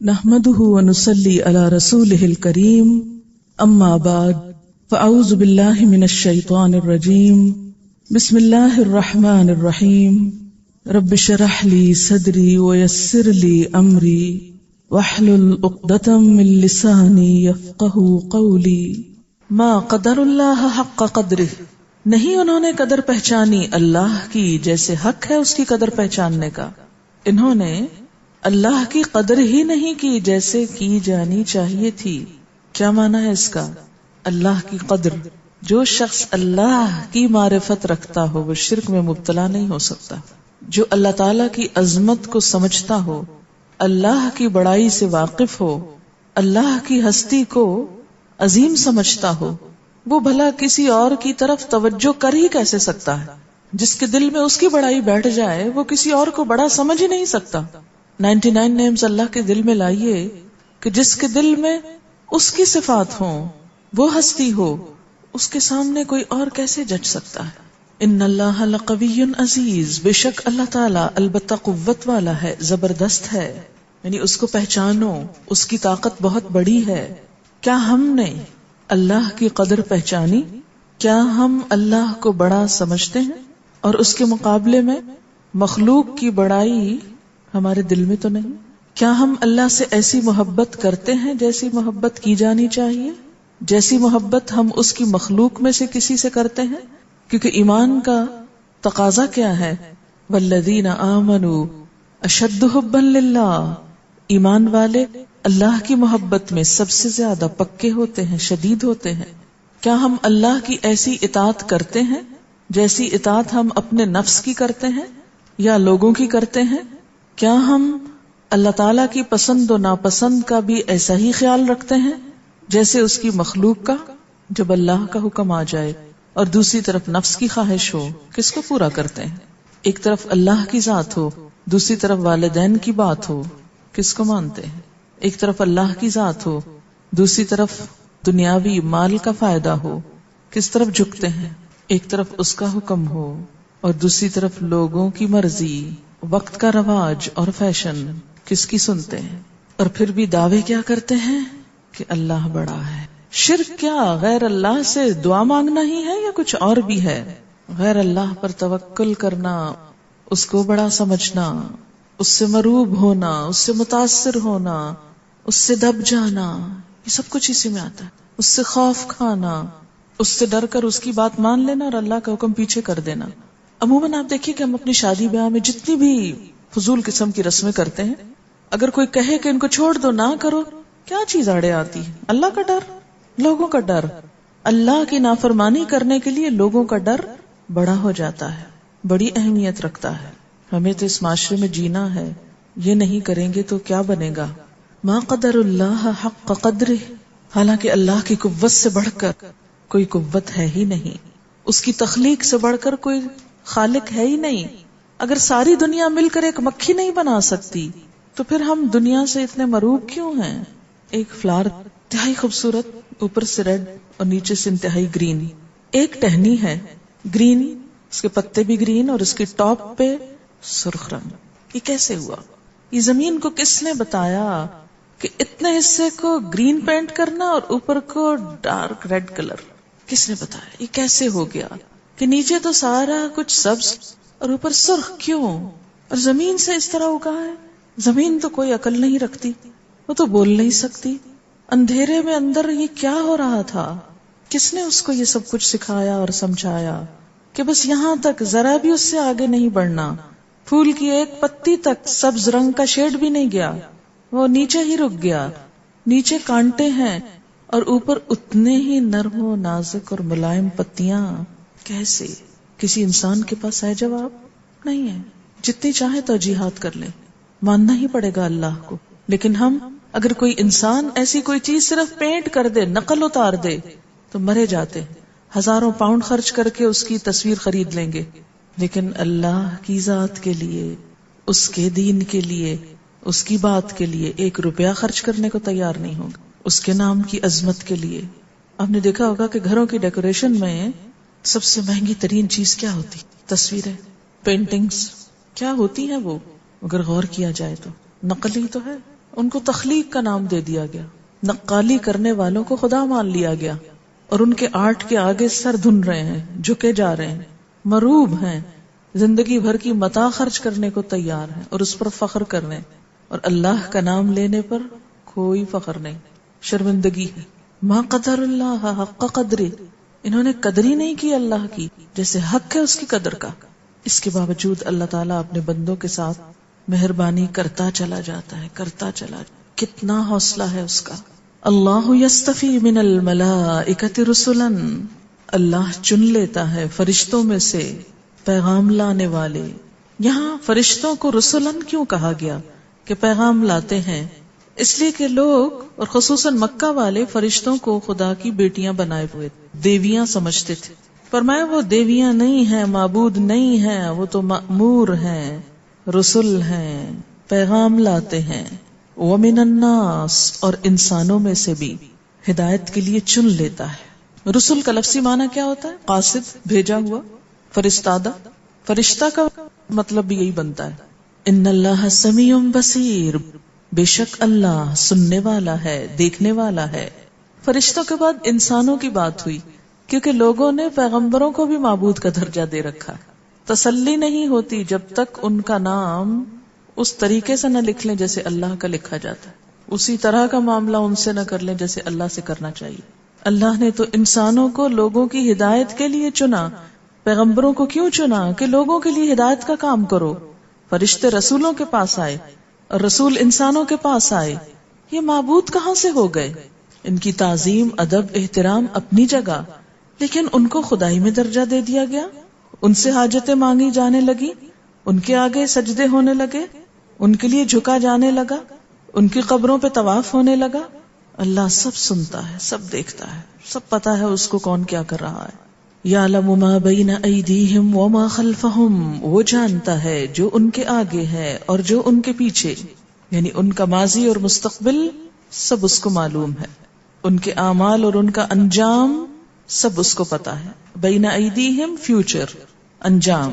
نحمده ونصلي على رسوله الكريم اما بعد فاعوذ بالله من الشيطان الرجيم بسم الله الرحمن الرحيم رب اشرح لي صدري ويسر لي امري واحلل عقدة من لساني يفقهوا قولي ما قدر الله حق قدره، نہیں انہوں نے قدر پہچانی اللہ کی جیسے حق ہے اس کی قدر پہچاننے کا، انہوں نے اللہ کی قدر ہی نہیں کی جیسے کی جانی چاہیے تھی۔ کیا معنی ہے اس کا؟ اللہ کی قدر، جو شخص اللہ کی معرفت رکھتا ہو وہ شرک میں مبتلا نہیں ہو سکتا، جو اللہ تعالی کی عظمت کو سمجھتا ہو، اللہ کی بڑائی سے واقف ہو، اللہ کی ہستی کو عظیم سمجھتا ہو، وہ بھلا کسی اور کی طرف توجہ کر ہی کیسے سکتا ہے؟ جس کے دل میں اس کی بڑائی بیٹھ جائے وہ کسی اور کو بڑا سمجھ ہی نہیں سکتا۔ 99 نیمز اللہ کے دل میں لائیے کہ جس کے دل میں اس کی صفات ہوں، وہ ہستی ہو، اس کے سامنے کوئی اور کیسے جج سکتا ہے؟ ان اللہ لقوی عزیز، بے شک اللہ تعالیٰ البتہ قوت والا ہے، زبردست ہے، یعنی اس کو پہچانو، اس کی طاقت بہت بڑی ہے۔ کیا ہم نے اللہ کی قدر پہچانی؟ کیا ہم اللہ کو بڑا سمجھتے ہیں اور اس کے مقابلے میں مخلوق کی بڑائی ہمارے دل میں تو نہیں؟ کیا ہم اللہ سے ایسی محبت کرتے ہیں جیسی محبت کی جانی چاہیے، جیسی محبت ہم اس کی مخلوق میں سے کسی سے کرتے ہیں؟ کیونکہ ایمان کا تقاضا کیا ہے؟ والذین آمنوا اشد حبا للہ، ایمان والے اللہ کی محبت میں سب سے زیادہ پکے ہوتے ہیں، شدید ہوتے ہیں۔ کیا ہم اللہ کی ایسی اطاعت کرتے ہیں جیسی اطاعت ہم اپنے نفس کی کرتے ہیں یا لوگوں کی کرتے ہیں؟ کیا ہم اللہ تعالیٰ کی پسند و ناپسند کا بھی ایسا ہی خیال رکھتے ہیں جیسے اس کی مخلوق کا؟ جب اللہ کا حکم آ جائے اور دوسری طرف نفس کی خواہش ہو، کس کو پورا کرتے ہیں؟ ایک طرف اللہ کی ذات ہو، دوسری طرف والدین کی بات ہو، کس کو مانتے ہیں؟ ایک طرف اللہ کی ذات ہو، دوسری طرف دنیاوی مال کا فائدہ ہو، کس طرف جھکتے ہیں؟ ایک طرف اس کا حکم ہو اور دوسری طرف لوگوں کی مرضی، وقت کا رواج اور فیشن، کس کی سنتے ہیں؟ اور پھر بھی دعوے کیا کرتے ہیں کہ اللہ بڑا ہے۔ شرک کیا غیر اللہ سے دعا مانگنا ہی ہے یا کچھ اور بھی ہے؟ غیر اللہ پر توکل کرنا، اس کو بڑا سمجھنا، اس سے مروب ہونا، اس سے متاثر ہونا، اس سے دب جانا، یہ سب کچھ اسی میں آتا ہے۔ اس سے خوف کھانا، اس سے ڈر کر اس کی بات مان لینا اور اللہ کا حکم پیچھے کر دینا۔ عموماً آپ دیکھیے کہ ہم اپنی شادی بیاہ میں جتنی بھی فضول قسم کی رسمیں کرتے ہیں، اگر کوئی کہے کہ ان کو چھوڑ دو، نہ کرو، کیا چیز آڑے آتی ہے؟ اللہ کا ڈر، لوگوں کا ڈر۔ اللہ کی نافرمانی کرنے کے لیے لوگوں کا ڈر بڑا ہو جاتا ہے، بڑی اہمیت رکھتا ہے۔ ہمیں تو اس معاشرے میں جینا ہے، یہ نہیں کریں گے تو کیا بنے گا؟ ما قدر اللہ حق قدرہ، حالانکہ اللہ کی قوت سے بڑھ کر کوئی قوت ہے ہی نہیں، اس کی تخلیق سے بڑھ کر کوئی خالق ہے ہی نہیں۔ اگر ساری دنیا مل کر ایک مکھی نہیں بنا سکتی تو پھر ہم دنیا سے اتنے مروب کیوں ہیں؟ ایک فلاور انتہائی خوبصورت، اوپر سے ریڈ اور نیچے سے انتہائی گرین، ایک ٹہنی ہے گرین، اس کے پتے بھی گرین اور اس کی ٹاپ پہ سرخ رنگ۔ یہ کیسے ہوا؟ یہ زمین کو کس نے بتایا کہ اتنے حصے کو گرین پینٹ کرنا اور اوپر کو ڈارک ریڈ کلر؟ کس نے بتایا؟ یہ کیسے ہو گیا کہ نیچے تو سارا کچھ سبز اور اوپر سرخ کیوں؟ اور زمین سے اس طرح اگا ہے؟ زمین تو کوئی عقل نہیں رکھتی، وہ تو بول نہیں سکتی۔ اندھیرے میں اندر یہ کیا ہو رہا تھا؟ کس نے اس کو یہ سب کچھ سکھایا اور سمجھایا کہ بس یہاں تک، ذرا بھی اس سے آگے نہیں بڑھنا؟ پھول کی ایک پتی تک سبز رنگ کا شیڈ بھی نہیں گیا، وہ نیچے ہی رک گیا۔ نیچے کانٹے ہیں اور اوپر اتنے ہی نرم و نازک اور ملائم پتیاں۔ کیسے؟ کسی انسان کے پاس ہے جواب؟ نہیں ہے۔ جتنی چاہے توجیحات کر لیں، ماننا ہی پڑے گا اللہ کو۔ لیکن ہم اگر کوئی انسان ایسی کوئی چیز صرف پینٹ کر دے، نقل اتار دے، تو مرے جاتے ہیں، ہزاروں پاؤنڈ خرچ کر کے اس کی تصویر خرید لیں گے۔ لیکن اللہ کی ذات کے لیے، اس کے دین کے لیے، اس کی بات کے لیے 1 روپیہ خرچ کرنے کو تیار نہیں ہوگا، اس کے نام کی عظمت کے لیے۔ آپ نے دیکھا ہوگا کہ گھروں کی ڈیکوریشن میں سب سے مہنگی ترین چیز کیا ہوتی؟ تصویریں، پینٹنگز۔ کیا ہوتی ہیں وہ؟ اگر غور کیا جائے تو نقل ہی تو ہے۔ ان کو تخلیق کا نام دے دیا گیا، نقالی کرنے والوں کو خدا مان لیا گیا، اور ان کے آرٹ کے آگے سر دھن رہے ہیں، جھکے جا رہے ہیں، مروب ہیں، زندگی بھر کی متاع خرچ کرنے کو تیار ہیں اور اس پر فخر کر رہے ہیں، اور اللہ کا نام لینے پر کوئی فخر نہیں، شرمندگی ہے۔ ما قدر اللہ حق قدرہ، انہوں نے قدر ہی نہیں کی اللہ کی جیسے حق ہے اس کی قدر کا۔ اس کے باوجود اللہ تعالیٰ اپنے بندوں کے ساتھ مہربانی کرتا چلا جاتا ہے، کرتا چلا جاتا ہے۔ کتنا حوصلہ ہے اس کا۔ اللہ یستفی من الملائکۃ رسلا، اللہ چن لیتا ہے فرشتوں میں سے پیغام لانے والے۔ یہاں فرشتوں کو رسولن کیوں کہا گیا کہ پیغام لاتے ہیں؟ اس لیے کہ لوگ اور خصوصاً مکہ والے فرشتوں کو خدا کی بیٹیاں بنائے ہوئے دیویاں سمجھتے تھے۔ فرمایا وہ دیویاں نہیں ہیں، معبود نہیں ہیں، وہ تو مأمور ہیں، رسول ہیں، پیغام لاتے ہیں۔ ومن الناس، اور انسانوں میں سے بھی ہدایت کے لیے چن لیتا ہے۔ رسول کا لفظی معنی کیا ہوتا ہے؟ قاصد، بھیجا ہوا، فرستادہ۔ فرشتہ کا مطلب بھی یہی بنتا ہے۔ ان اللہ سمیع بصیر، بے شک اللہ سننے والا ہے، دیکھنے والا ہے۔ فرشتوں کے بعد انسانوں کی بات ہوئی کیونکہ لوگوں نے پیغمبروں کو بھی معبود کا درجہ دے رکھا۔ تسلی نہیں ہوتی جب تک ان کا نام اس طریقے سے نہ لکھ لیں جیسے اللہ کا لکھا جاتا ہے، اسی طرح کا معاملہ ان سے نہ کر لیں جیسے اللہ سے کرنا چاہیے۔ اللہ نے تو انسانوں کو لوگوں کی ہدایت کے لیے چنا۔ پیغمبروں کو کیوں چنا؟ کہ لوگوں کے لیے ہدایت کا کام کرو۔ فرشتے رسولوں کے پاس آئے اور رسول انسانوں کے پاس آئے۔ یہ معبود کہاں سے ہو گئے؟ ان کی تعظیم، ادب، احترام اپنی جگہ، لیکن ان کو خدائی میں درجہ دے دیا گیا۔ ان سے حاجتیں مانگی جانے لگی، ان کے آگے سجدے ہونے لگے، ان کے لیے جھکا جانے لگا، ان کی قبروں پہ طواف ہونے لگا۔ اللہ سب سنتا ہے، سب دیکھتا ہے، سب پتا ہے اس کو کون کیا کر رہا ہے۔ یعلم ما بین ایدیہم وما خلفہم، وہ جانتا ہے جو ان کے آگے ہے اور جو ان کے پیچھے، یعنی ان کا ماضی اور مستقبل سب اس کو معلوم ہے، ان کے اعمال اور ان کا انجام سب اس کو پتا ہے۔ بین ایدیہم فیوچر، انجام،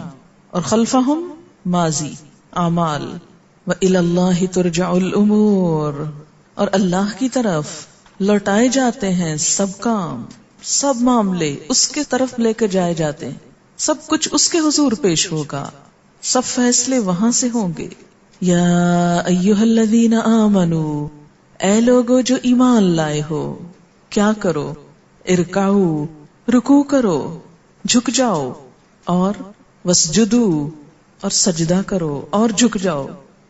اور خلفہم ماضی، اعمال۔ وإلی اللہ ترجع الامور، اور اللہ کی طرف لوٹائے جاتے ہیں سب کام، سب معاملے اس کے طرف لے کے جائے جاتے ہیں، سب کچھ اس کے حضور پیش ہوگا، سب فیصلے وہاں سے ہوں گے۔ یا ایھا الذین آمنوا، اے لوگو جو ایمان لائے ہو، کیا کرو؟ ارکعوا، رکوع کرو، جھک جاؤ، اور واسجدوا، اور سجدہ کرو اور جھک جاؤ،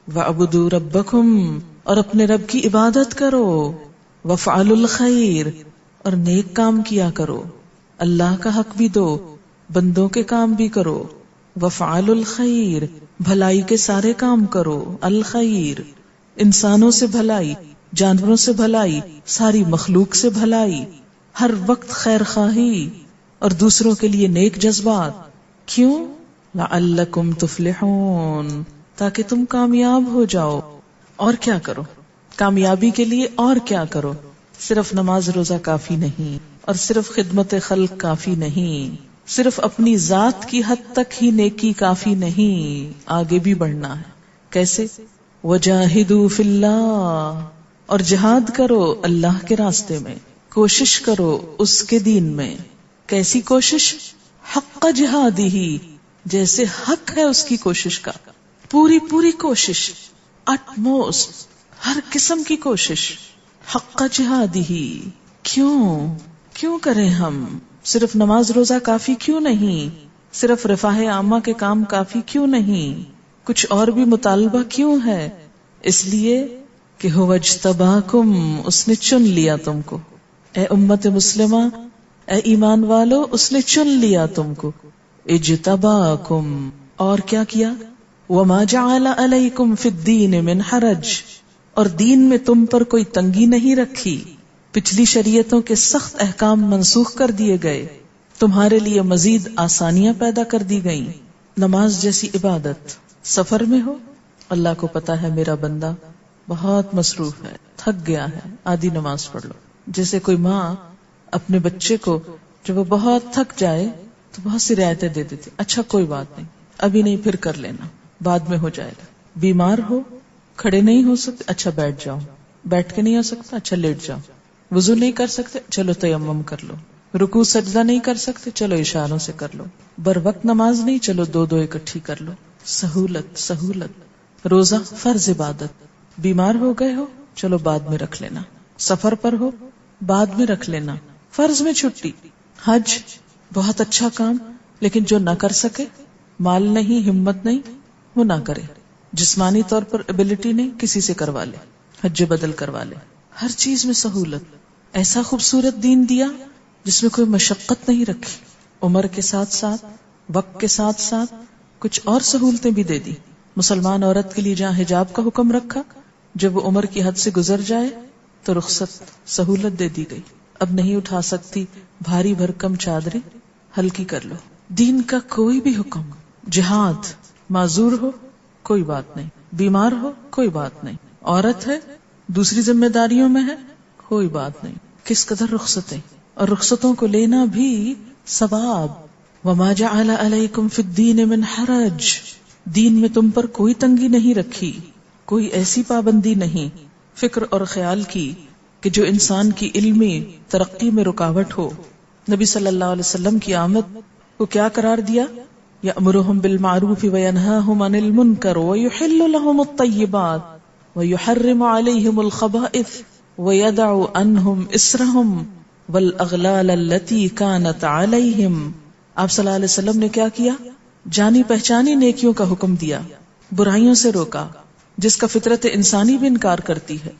وَاعْبُدُوا رَبَّكُمْ، اور اپنے رب کی عبادت کرو، وَافْعَلُوا الْخَيْرَ، اور نیک کام کیا کرو، اللہ کا حق بھی دو، بندوں کے کام بھی کرو، وَافْعَلُوا الْخَيْرَ، بھلائی کے سارے کام کرو، الخیر، انسانوں سے بھلائی، جانوروں سے بھلائی، ساری مخلوق سے بھلائی، ہر وقت خیر خواہی اور دوسروں کے لیے نیک جذبات۔ کیوں؟ لعلکم تفلحون، تاکہ تم کامیاب ہو جاؤ۔ اور کیا کرو؟ کامیابی کے لیے اور کیا کرو؟ صرف نماز روزہ کافی نہیں، اور صرف خدمت خلق کافی نہیں، صرف اپنی ذات کی حد تک ہی نیکی کافی نہیں، آگے بھی بڑھنا ہے۔ کیسے؟ وجاہدوا فی اللہ، اور جہاد کرو اللہ کے راستے میں، کوشش کرو اس کے دین میں۔ کیسی کوشش؟ حق جہادہ، جیسے حق ہے اس کی کوشش کا، پوری کوشش، اٹموسٹ، ہر قسم کی کوشش، حق جہادہ۔ کیوں کریں ہم؟ صرف نماز روزہ کافی کیوں نہیں؟ صرف رفاہ عامہ کے کام کافی کیوں نہیں؟ کچھ اور بھی مطالبہ کیوں ہے؟ اس لیے کہ هو اجتباکم، اس نے چن لیا تم کو، اے امت مسلمہ، اے ایمان والو، اس نے چن لیا تم کو۔ اجتباکم، اور کیا کیا؟ وما جعل علیکم فی الدین من حرج، اور دین میں تم پر کوئی تنگی نہیں رکھی، پچھلی شریعتوں کے سخت احکام منسوخ کر دیے گئے، تمہارے لیے مزید آسانیاں پیدا کر دی گئیں۔ نماز جیسی عبادت، سفر میں ہو، اللہ کو پتا ہے میرا بندہ بہت مصروف ہے، تھک گیا ہے، آدھی نماز پڑھ لو۔ جیسے کوئی ماں اپنے بچے کو جب وہ بہت تھک جائے تو بہت سی رعایتیں دے دیتی، اچھا کوئی بات نہیں، ابھی نہیں، پھر کر لینا، بعد میں ہو جائے گا۔ بیمار ہو، کھڑے نہیں ہو سکتے، اچھا بیٹھ جاؤ. بیٹھ کے نہیں ہو سکتا، اچھا لیٹ جاؤ. وضو نہیں کر سکتے، چلو تیمم کر لو. رکوع سجدہ نہیں کر سکتے، چلو اشاروں سے کر لو. بر وقت نماز نہیں، چلو دو دو اکٹھی کر لو. سہولت سہولت. روزہ فرض عبادت. بیمار ہو گئے ہو، چلو بعد میں رکھ لینا. سفر پر ہو، بعد میں رکھ لینا. فرض میں چھٹی. حج بہت اچھا کام، لیکن جو نہ کر سکے، مال نہیں، ہمت نہیں، وہ نہ کرے. جسمانی طور پر ایبلٹی نہیں، کسی سے کروا لے، حج بدل کروا لے. ہر چیز میں سہولت. ایسا خوبصورت دین دیا جس میں کوئی مشقت نہیں رکھی. عمر کے ساتھ ساتھ، وقت کے ساتھ ساتھ کچھ اور سہولتیں بھی دے دی. مسلمان عورت کے لیے جہاں حجاب کا حکم رکھا، جب وہ عمر کی حد سے گزر جائے تو رخصت، سہولت دے دی گئی. اب نہیں اٹھا سکتی بھاری بھرکم چادریں، ہلکی کر لو. دین کا کوئی بھی حکم، جہاد، معذور ہو کوئی بات نہیں، بیمار ہو کوئی بات نہیں، عورت ہے دوسری ذمہ داریوں میں ہے کوئی بات نہیں. کس قدر رخصتیں، اور رخصتوں کو لینا بھی ثواب. وما جعل علیکم فی الدین من حرج، دین میں تم پر کوئی تنگی نہیں رکھی، کوئی ایسی پابندی نہیں فکر اور خیال کی کہ جو انسان کی علمی ترقی میں رکاوٹ ہو. نبی صلی اللہ علیہ وسلم کی آمد کو کیا قرار دیا؟ یأمرہم بالمعروف وینہاہم عن المنکر ویحل لہم الطیبات ویحرم علیہم الخبائث ویدع عنہم اسرہم والاغلال التي كانت علیہم. آپ صلی اللہ علیہ وسلم نے کیا کیا؟ جانی پہچانی نیکیوں کا حکم دیا، برائیوں سے روکا جس کا فطرت انسانی بھی انکار کرتی ہے.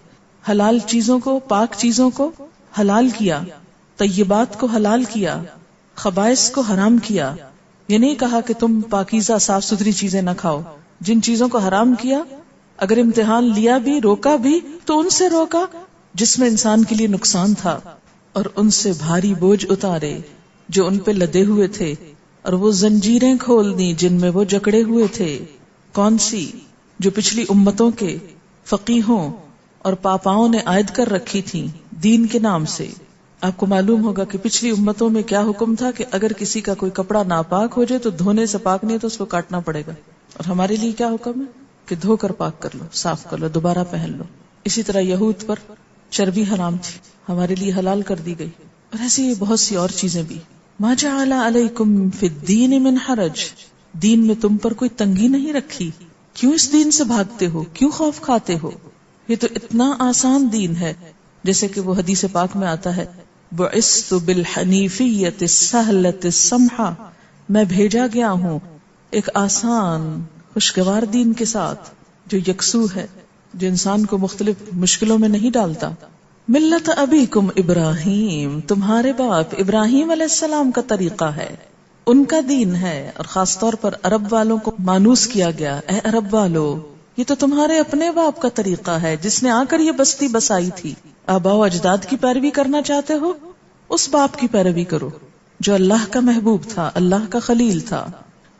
حلال چیزوں کو، پاک چیزوں کو حلال کیا، طیبات کو حلال کیا، خبائث کو حرام کیا. یہ نہیں کہا کہ تم پاکیزہ صاف ستھری چیزیں نہ کھاؤ. جن چیزوں کو حرام کیا، اگر امتحان لیا بھی، روکا بھی، تو ان سے روکا جس میں انسان کے لیے نقصان تھا، اور ان سے بھاری بوجھ اتارے جو ان پہ لدے ہوئے تھے، اور وہ زنجیریں کھول دی جن میں وہ جکڑے ہوئے تھے. کون سی؟ جو پچھلی امتوں کے فقیہوں اور پاپاؤں نے عائد کر رکھی تھی دین کے نام سے. آپ کو معلوم ہوگا کہ پچھلی امتوں میں کیا حکم تھا کہ اگر کسی کا کوئی کپڑا ناپاک ہو جائے تو دھونے سے پاک نہیں تو اس کو کاٹنا پڑے گا. اور ہمارے لیے کیا حکم ہے کہ دھو کر پاک کر لو، صاف کر لو، دوبارہ پہن لو. اسی طرح یہود پر چربی حرام تھی، ہمارے لیے حلال کر دی گئی. اور ایسی بہت سی اور چیزیں بھی. ما جعل علیکم فی الدین من حرج، دین میں تم پر کوئی تنگی نہیں رکھی. کیوں اس دین سے بھاگتے ہو؟ کیوں خوف کھاتے ہو؟ یہ تو اتنا آسان دین ہے. جیسے کہ وہ حدیث پاک میں آتا ہے، بعثت بالحنیفیۃ السہلۃ السمحہ، میں بھیجا گیا ہوں ایک آسان خوشگوار دین کے ساتھ جو یکسو ہے، جو انسان کو مختلف مشکلوں میں نہیں ڈالتا. ملت ابیکم ابراہیم، تمہارے باپ ابراہیم علیہ السلام کا طریقہ ہے، ان کا دین ہے. اور خاص طور پر عرب والوں کو مانوس کیا گیا، اے عرب والو، یہ تو تمہارے اپنے باپ کا طریقہ ہے جس نے آ کر یہ بستی بسائی تھی. آباء و اجداد کی پیروی کرنا چاہتے ہو، اس باپ کی پیروی کرو جو اللہ کا محبوب تھا، اللہ کا خلیل تھا.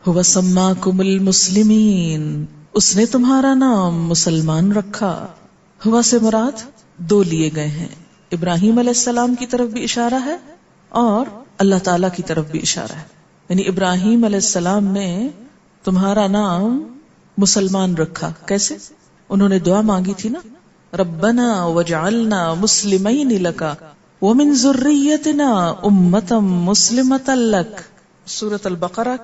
هو سماکم المسلمین، اس نے تمہارا نام مسلمان رکھا. ہوا سے مراد دو لیے گئے ہیں، ابراہیم علیہ السلام کی طرف بھی اشارہ ہے اور اللہ تعالی کی طرف بھی اشارہ ہے. یعنی ابراہیم علیہ السلام نے تمہارا نام مسلمان رکھا. کیسے؟ انہوں نے دعا مانگی تھی نا، ربنا وجعلنا مسلمین لک ومن ذریتنا امتا مسلمتا لک، سورۃ البقرہ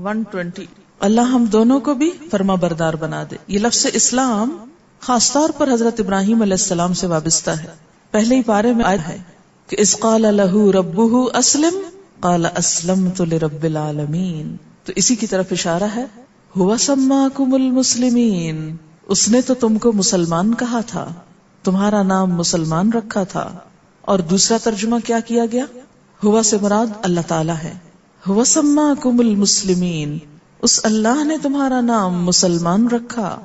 120. اللہ ہم دونوں کو بھی فرما بردار بنا دے. یہ لفظ اسلام خاص طور پر حضرت ابراہیم علیہ السلام سے وابستہ ہے. پہلے ہی پارے میں آیا ہے کہ اذ قال لہ ربہ اسلم قال اسلمت لرب العالمین. تو اسی کی طرف اشارہ ہے. ہوا سماکم المسلمین، اس نے تو تم کو مسلمان کہا تھا، تمہارا نام مسلمان رکھا تھا. اور دوسرا ترجمہ کیا کیا گیا؟ ہوا سے مراد اللہ تعالی ہے. ہوا سماکم المسلمین، اس اللہ نے تمہارا نام مسلمان رکھا.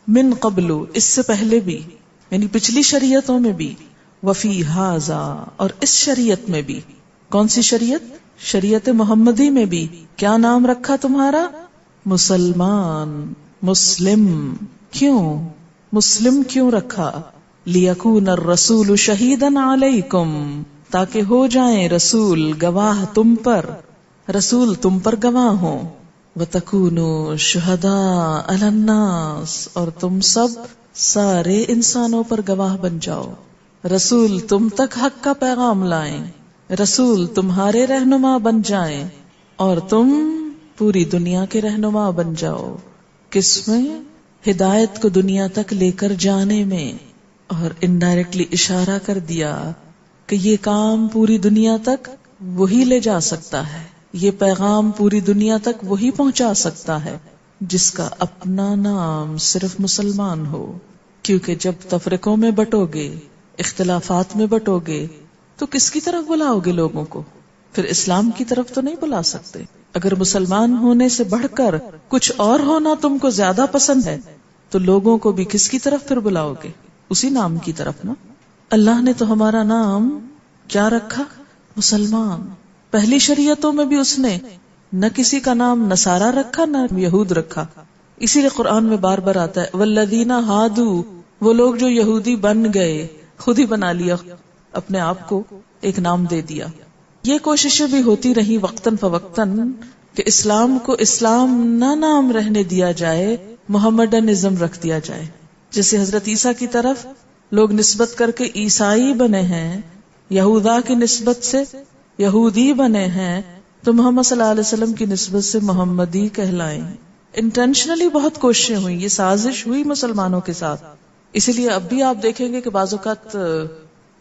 من قبل، اس سے پہلے بھی، یعنی پچھلی شریعتوں میں بھی، وفی ھذا، اور اس شریعت میں بھی. کون سی شریعت؟ شریعت محمدی میں بھی کیا نام رکھا تمہارا؟ مسلمان، مسلم. کیوں مسلم کیوں رکھا؟ لیکون الرسول شہیدا علیکم، تاکہ ہو جائیں رسول گواہ تم پر، رسول تم پر گواہ ہوں. وَتَكُونُوا شُهَدَاءَ عَلَى النَّاسِ، اور تم سب سارے انسانوں پر گواہ بن جاؤ، رسول تم تک حق کا پیغام لائیں، رسول تمہارے رہنما بن جائیں، اور تم پوری دنیا کے رہنما بن جاؤ۔ کس میں؟ ہدایت کو دنیا تک لے کر جانے میں۔ اور انڈائریکٹلی اشارہ کر دیا کہ یہ کام پوری دنیا تک وہی لے جا سکتا ہے، یہ پیغام پوری دنیا تک وہی پہنچا سکتا ہے جس کا اپنا نام صرف مسلمان ہو۔ کیونکہ جب تفرقوں میں بٹو گے، اختلافات میں بٹو گے، تو کس کی طرف بلاؤ گے لوگوں کو؟ پھر اسلام کی طرف تو نہیں بلا سکتے۔ اگر مسلمان ہونے سے بڑھ کر کچھ اور ہونا تم کو زیادہ پسند ہے تو لوگوں کو بھی کس کی طرف پھر بلاؤ گے؟ اسی نام کی طرف نا۔ اللہ نے تو ہمارا نام کیا رکھا؟ مسلمان۔ پہلی شریعتوں میں بھی اس نے نہ کسی کا نام نصارہ رکھا نہ یہود رکھا۔ اسی لیے قرآن میں بار بار آتا ہے والذین ہادو، وہ لوگ جو یہودی بن گئے، خود ہی بنا لیا اپنے آپ کو، ایک نام دے دیا۔ یہ کوششیں بھی ہوتی رہی وقتاً فوقتاً کہ اسلام کو اسلام نہ نام رہنے دیا جائے، محمڈنزم رکھ دیا جائے۔ جیسے حضرت عیسیٰ کی طرف لوگ نسبت کر کے عیسائی بنے ہیں، یہودا کی نسبت سے یہودی بنے ہیں، تو محمد صلی اللہ علیہ وسلم کی نسبت سے محمدی کہلائیں۔ انٹینشنلی بہت کوششیں ہوئی، یہ سازش ہوئی مسلمانوں کے ساتھ۔ اسی لیے اب بھی آپ دیکھیں گے کہ بعض اوقات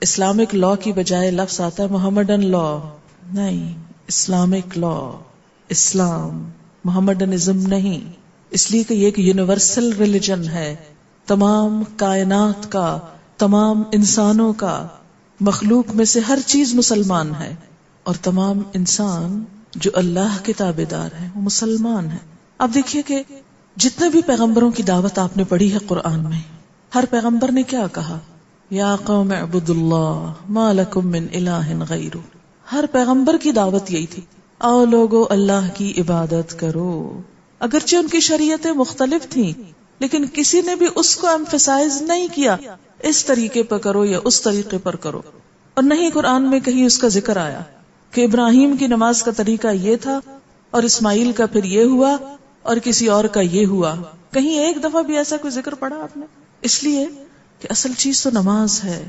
اسلامک لا کی بجائے لفظ آتا ہے محمڈن لا، نہیں، اسلامک لا، اسلام، محمڈنزم نہیں، اس لیے کہ یہ ایک یونیورسل ریلیجن ہے، تمام کائنات کا، تمام انسانوں کا، مخلوق میں سے ہر چیز مسلمان ہے، اور تمام انسان جو اللہ کے تابعدار ہیں وہ مسلمان ہیں۔ اب دیکھیے کہ جتنے بھی پیغمبروں کی دعوت آپ نے پڑھی ہے قرآن میں، ہر پیغمبر نے کیا کہا؟ یا قوم اعبدوا اللہ ما لکم من الہ غیرہ۔ ہر پیغمبر کی دعوت یہی تھی، آؤ لوگو اللہ کی عبادت کرو۔ اگرچہ ان کی شریعتیں مختلف تھیں، لیکن کسی نے بھی اس کو ایمفسائز نہیں کیا اس طریقے پر کرو یا اس طریقے پر کرو، اور نہیں قرآن میں کہیں اس کا ذکر آیا کہ ابراہیم کی نماز کا طریقہ یہ تھا اور اسماعیل کا پھر یہ ہوا اور کسی اور کا یہ ہوا۔ کہیں ایک دفعہ بھی ایسا کوئی ذکر پڑا آپ نے؟ اس لیے کہ اصل چیز تو نماز ہے،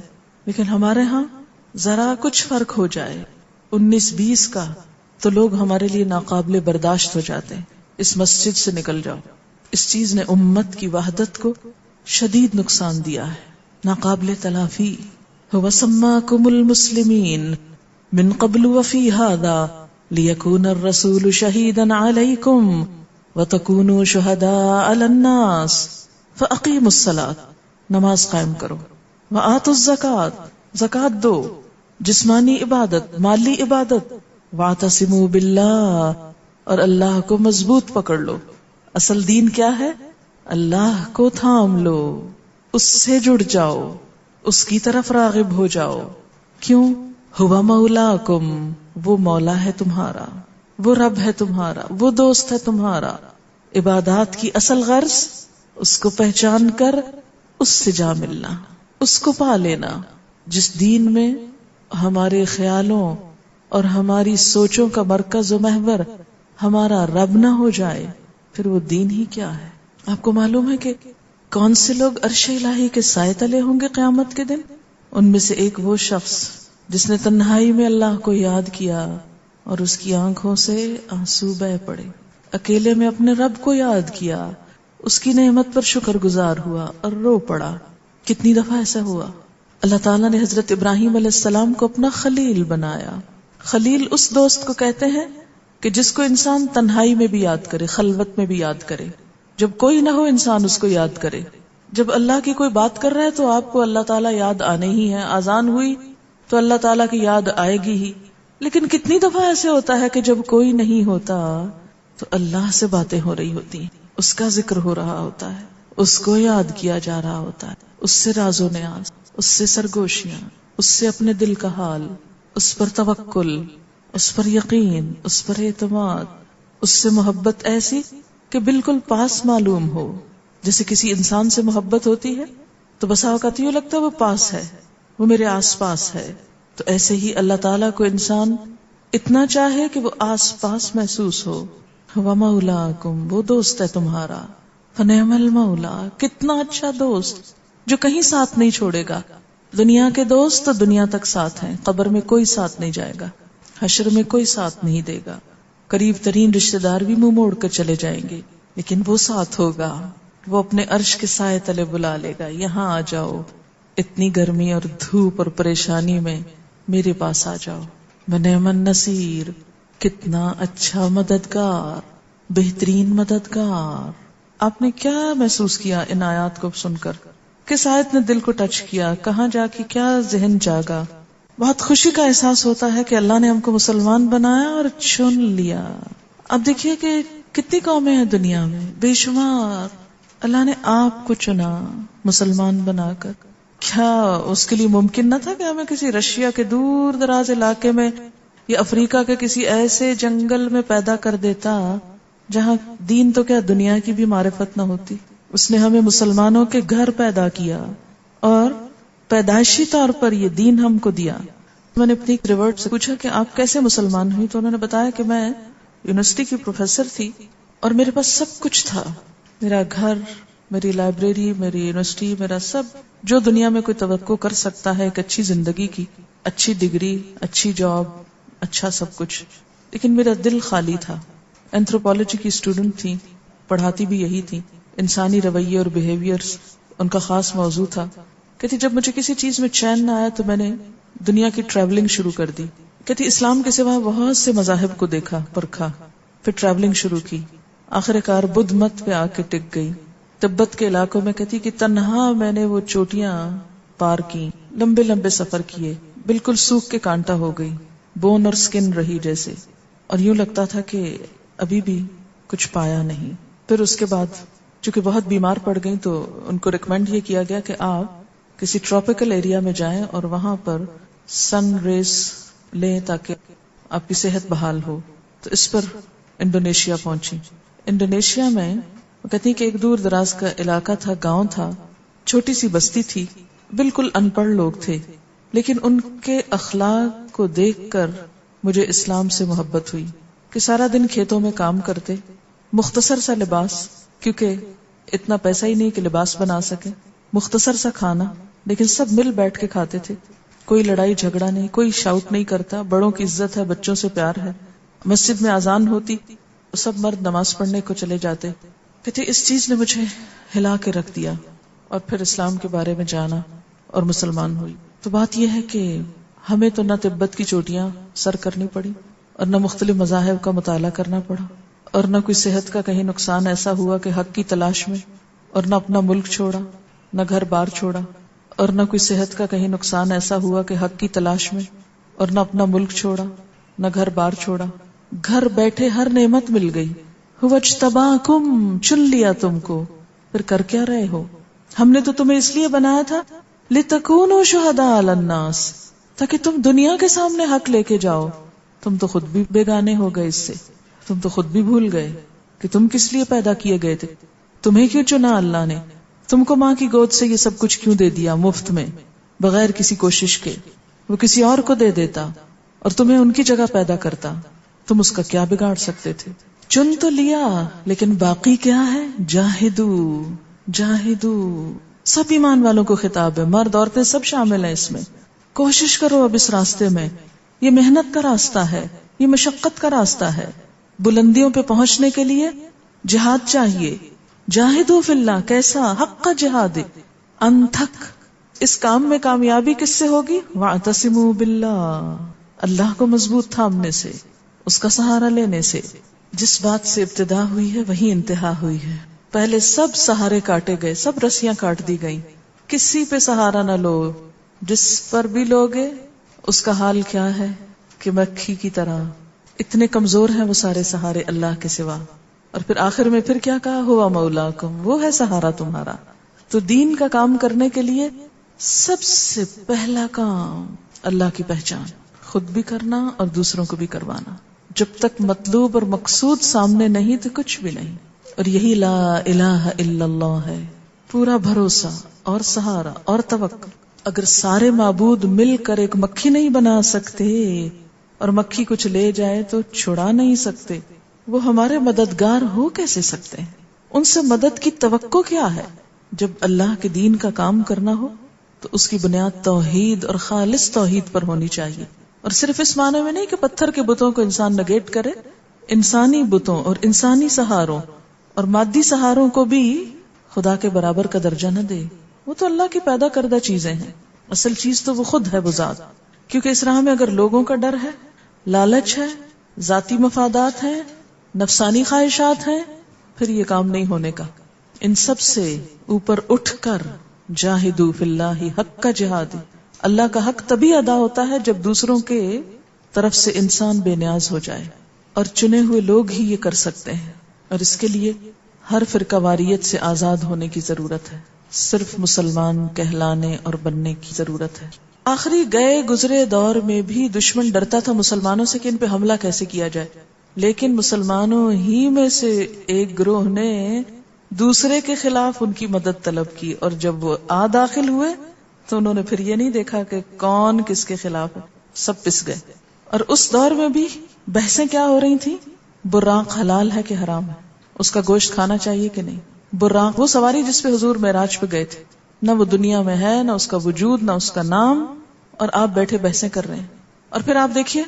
لیکن ہمارے ہاں ذرا کچھ فرق ہو جائے 19-20 کا تو لوگ ہمارے لیے ناقابل برداشت ہو جاتے ہیں، اس مسجد سے نکل جاؤ۔ اس چیز نے امت کی وحدت کو شدید نقصان دیا ہے، ناقابل تلافی۔ هو سماکم المسلمین من قبل وفی ھذا لیکون الرسول شہیدا علیکم وتکونوا شہداء علی الناس فاقیموا الصلاۃ، نماز قائم کرو، وآتوا الزکاۃ، زکوٰۃ دو، جسمانی عبادت، مالی عبادت، واعتصموا باللہ، اور اللہ کو مضبوط پکڑ لو۔ اصل دین کیا ہے؟ اللہ کو تھام لو، اس سے جڑ جاؤ، اس کی طرف راغب ہو جاؤ۔ کیوں؟ ہوا مولاکم، وہ مولا ہے تمہارا، وہ رب ہے تمہارا، وہ دوست ہے تمہارا۔ عبادات کی اصل غرض اس کو پہچان کر اس سے جا ملنا، اس کو پا لینا۔ جس دین میں ہمارے خیالوں اور ہماری سوچوں کا مرکز و محور ہمارا رب نہ ہو جائے، پھر وہ دین ہی کیا ہے؟ آپ کو معلوم ہے کہ کون سے لوگ عرش الہی کے سائے تلے ہوں گے قیامت کے دن؟ ان میں سے ایک وہ شخص جس نے تنہائی میں اللہ کو یاد کیا اور اس کی آنکھوں سے آنسو بہہ پڑے، اکیلے میں اپنے رب کو یاد کیا، اس کی نعمت پر شکر گزار ہوا اور رو پڑا۔ کتنی دفعہ ایسا ہوا؟ اللہ تعالیٰ نے حضرت ابراہیم علیہ السلام کو اپنا خلیل بنایا۔ خلیل اس دوست کو کہتے ہیں کہ جس کو انسان تنہائی میں بھی یاد کرے، خلوت میں بھی یاد کرے، جب کوئی نہ ہو انسان اس کو یاد کرے۔ جب اللہ کی کوئی بات کر رہا ہے تو آپ کو اللہ تعالیٰ یاد آنے ہی ہے، اذان ہوئی تو اللہ تعالیٰ کی یاد آئے گی ہی۔ لیکن کتنی دفعہ ایسے ہوتا ہے کہ جب کوئی نہیں ہوتا تو اللہ سے باتیں ہو رہی ہوتی ہیں، اس کا ذکر ہو رہا ہوتا ہے، اس کو یاد کیا جا رہا ہوتا ہے، اس سے راز و نیاز، اس سے سرگوشیاں، اس سے اپنے دل کا حال، اس پر توکل، اس پر یقین، اس پر اعتماد، اس سے محبت ایسی کہ بالکل پاس معلوم ہو۔ جیسے کسی انسان سے محبت ہوتی ہے تو بسا اوقات یوں لگتا ہے وہ پاس ہے، وہ میرے آس پاس ہے، تو ایسے ہی اللہ تعالیٰ کو انسان اتنا چاہے کہ وہ آس پاس محسوس ہو۔ وَمَوْلَاكُمْ، وہ دوست ہے تمہارا، فنعم المولا، کتنا اچھا دوست جو کہیں ساتھ نہیں چھوڑے گا. دنیا کے دوست تو دنیا تک ساتھ ہیں، قبر میں کوئی ساتھ نہیں جائے گا، حشر میں کوئی ساتھ نہیں دے گا، قریب ترین رشتہ دار بھی منہ موڑ کر چلے جائیں گے، لیکن وہ ساتھ ہوگا، وہ اپنے عرش کے سائے تلے بلا لے گا، یہاں آ جاؤ، اتنی گرمی اور دھوپ اور پریشانی میں میرے پاس آ جاؤ. ونعم النصیر، کتنا اچھا مددگار، بہترین مددگار. آپ نے کیا محسوس کیا ان آیات کو سن کر؟ کس آیت نے دل کو ٹچ کیا؟ کہاں جا کے کیا ذہن جاگا؟ بہت خوشی کا احساس ہوتا ہے کہ اللہ نے ہم کو مسلمان بنایا اور چن لیا. اب دیکھیے کہ کتنی قومیں ہیں دنیا میں، بے شمار. اللہ نے آپ کو چنا مسلمان بنا کر. کیا اس کے لیے ممکن نہ تھا کہ ہمیں کسی رشیا کے دور دراز علاقے میں یا افریقہ کے کسی ایسے جنگل میں پیدا کر دیتا جہاں دین تو کیا دنیا کی بھی معرفت نہ ہوتی؟ اس نے ہمیں مسلمانوں کے گھر پیدا کیا اور پیدائشی طور پر یہ دین ہم کو دیا. میں نے اپنی ریورٹ سے پوچھا کہ آپ کیسے مسلمان ہوئی، تو انہوں نے بتایا کہ میں یونیورسٹی کی پروفیسر تھی اور میرے پاس سب کچھ تھا، میرا گھر، میری لائبریری، میری یونیورسٹی، میرا سب جو دنیا میں کوئی توقع کر سکتا ہے، ایک اچھی زندگی کی، اچھی ڈگری، اچھی جاب، اچھا سب کچھ، لیکن میرا دل خالی تھا. اینتھروپالوجی کی اسٹوڈنٹ تھی، پڑھاتی بھی یہی تھی. انسانی رویے اور بیہیویئرز ان کا خاص موضوع تھا. کہتی جب مجھے کسی چیز میں چین نہ آیا تو میں نے دنیا کی ٹریولنگ شروع کر دی. کہتی اسلام کے سوا بہت سے مذاہب کو دیکھا، پرکھا، پھر ٹریولنگ شروع کی، آخر کار بدھ مت پہ آ کے ٹک گئی. تبت کے علاقوں میں کہتی کہ تنہا میں نے وہ چوٹیاں پار کی، لمبے لمبے سفر کیے، بالکل سوکھ کے کانٹا ہو گئی، بون اور سکن رہی جیسے، اور یوں لگتا تھا کہ ابھی بھی کچھ پایا نہیں. پھر اس کے بعد چونکہ بہت بیمار پڑ گئی تو ان کو ریکمینڈ یہ کیا گیا کہ آپ کسی ٹراپیکل ایریا میں جائیں اور وہاں پر سن ریز لیں تاکہ آپ کی صحت بحال ہو. تو اس پر انڈونیشیا پہنچی. انڈونیشیا میں کہتی کہ ایک دور دراز کا علاقہ تھا، گاؤں تھا، چھوٹی سی بستی تھی، بالکل ان پڑھ لوگ تھے، لیکن ان کے اخلاق کو دیکھ کر مجھے اسلام سے محبت ہوئی کہ سارا دن کھیتوں میں کام کرتے، مختصر سا لباس، کیونکہ اتنا پیسہ ہی نہیں کہ لباس بنا سکے، مختصر سا کھانا، لیکن سب مل بیٹھ کے کھاتے تھے، کوئی لڑائی جھگڑا نہیں، کوئی شاؤٹ نہیں کرتا، بڑوں کی عزت ہے، بچوں سے پیار ہے. مسجد میں اذان ہوتی، سب مرد نماز پڑھنے کو چلے جاتے. کہتے اس چیز نے مجھے ہلا کے رکھ دیا اور پھر اسلام کے بارے میں جانا اور مسلمان ہوئی. تو بات یہ ہے کہ ہمیں تو نہ تبت کی چوٹیاں سر کرنی پڑی اور نہ مختلف مذاہب کا مطالعہ کرنا پڑا اور نہ کوئی صحت کا کہیں نقصان ایسا ہوا کہ حق کی تلاش میں، اور نہ اپنا ملک چھوڑا، نہ گھر بار چھوڑا، اور نہ کوئی صحت کا کہیں نقصان ایسا ہوا کہ حق کی تلاش میں، اور نہ اپنا ملک چھوڑا، نہ گھر بار چھوڑا. گھر بیٹھے ہر نعمت مل گئی. هو اجتباکم، چن لیا تم کو، پھر کر کیا رہے ہو؟ ہم نے تو تمہیں اس لیے بنایا تھا لتکونوا شہداء علی الناس، تاکہ تم دنیا کے سامنے حق لے کے جاؤ. تم تو خود بھی بیگانے ہو گئے اس سے، تم تو خود بھی بھول گئے کہ تم کس لیے پیدا کیے گئے تھے، تمہیں کیوں چنا اللہ نے، تم کو ماں کی گود سے یہ سب کچھ کیوں دے دیا مفت میں بغیر کسی کوشش کے. وہ کسی اور کو دے دیتا اور تمہیں ان کی جگہ پیدا کرتا، تم اس کا کیا بگاڑ سکتے تھے؟ چن تو لیا، لیکن باقی کیا ہے؟ جاہدو، جاہدو. سب ایمان والوں کو خطاب ہے، مرد عورتیں سب شامل ہیں اس میں. کوشش کرو اب اس راستے میں، یہ محنت کا راستہ ہے، یہ مشقت کا راستہ ہے. بلندیوں پہ پہنچنے کے لیے جہاد چاہیے. جاہدو فی اللہ، کیسا؟ حق کا جہاد. انتھک، اس کام میں کامیابی کس سے ہوگی؟ واعتصموا باللہ، اللہ کو مضبوط تھامنے سے، اس کا سہارا لینے سے. جس بات سے ابتدا ہوئی ہے وہی انتہا ہوئی ہے. پہلے سب سہارے کاٹے گئے، سب رسیاں کاٹ دی گئیں، کسی پہ سہارا نہ لو. جس پر بھی لوگے اس کا حال کیا ہے کہ مکھی کی طرح اتنے کمزور ہیں وہ سارے سہارے اللہ کے سوا. اور پھر آخر میں پھر کیا کہا؟ ہوا مولاکم، وہ ہے سہارا تمہارا. تو دین کا کام کرنے کے لیے سب سے پہلا کام اللہ کی پہچان، خود بھی کرنا اور دوسروں کو بھی کروانا. جب تک مطلوب اور مقصود سامنے نہیں تو کچھ بھی نہیں. اور یہی لا الہ الا اللہ ہے، پورا بھروسہ اور سہارا اور توکل. اگر سارے معبود مل کر ایک مکھی نہیں بنا سکتے اور مکھی کچھ لے جائے تو چھڑا نہیں سکتے، وہ ہمارے مددگار ہو کیسے سکتے ہیں؟ ان سے مدد کی توقع کیا ہے؟ جب اللہ کے دین کا کام کرنا ہو تو اس کی بنیاد توحید اور خالص توحید پر ہونی چاہیے، اور صرف اس معنی میں نہیں کہ پتھر کے بتوں کو انسان نگیٹ کرے، انسانی بتوں اور انسانی سہاروں اور مادی سہاروں کو بھی خدا کے برابر کا درجہ نہ دے. وہ تو اللہ کی پیدا کردہ چیزیں ہیں، اصل چیز تو وہ خود ہے بذات. کیونکہ اس راہ میں اگر لوگوں کا ڈر ہے، لالچ ہے، ذاتی مفادات ہیں، نفسانی خواہشات ہیں، پھر یہ کام نہیں ہونے کا. ان سب سے اوپر اٹھ کر جاہدوا فی اللہ حق کا جہاد. اللہ کا حق تبھی ادا ہوتا ہے جب دوسروں کے طرف سے انسان بے نیاز ہو جائے، اور چنے ہوئے لوگ ہی یہ کر سکتے ہیں. اور اس کے لیے ہر فرقہ واریت سے آزاد ہونے کی ضرورت ہے، صرف مسلمان کہلانے اور بننے کی ضرورت ہے. آخری گئے گزرے دور میں بھی دشمن ڈرتا تھا مسلمانوں سے کہ ان پہ حملہ کیسے کیا جائے، لیکن مسلمانوں ہی میں سے ایک گروہ نے دوسرے کے خلاف ان کی مدد طلب کی، اور جب وہ داخل ہوئے تو انہوں نے پھر یہ نہیں دیکھا کہ کون کس کے خلاف ہے، سب پس گئے. اور اس دور میں بھی بحثیں کیا ہو رہی تھیں؟ براق حلال ہے کہ حرام ہے، اس کا گوشت کھانا چاہیے کہ نہیں. براق وہ سواری جس پہ حضور معراج پہ گئے تھے، نہ وہ دنیا میں ہے، نہ اس کا وجود، نہ اس کا نام، اور آپ بیٹھے بحثیں کر رہے ہیں. اور پھر آپ دیکھیے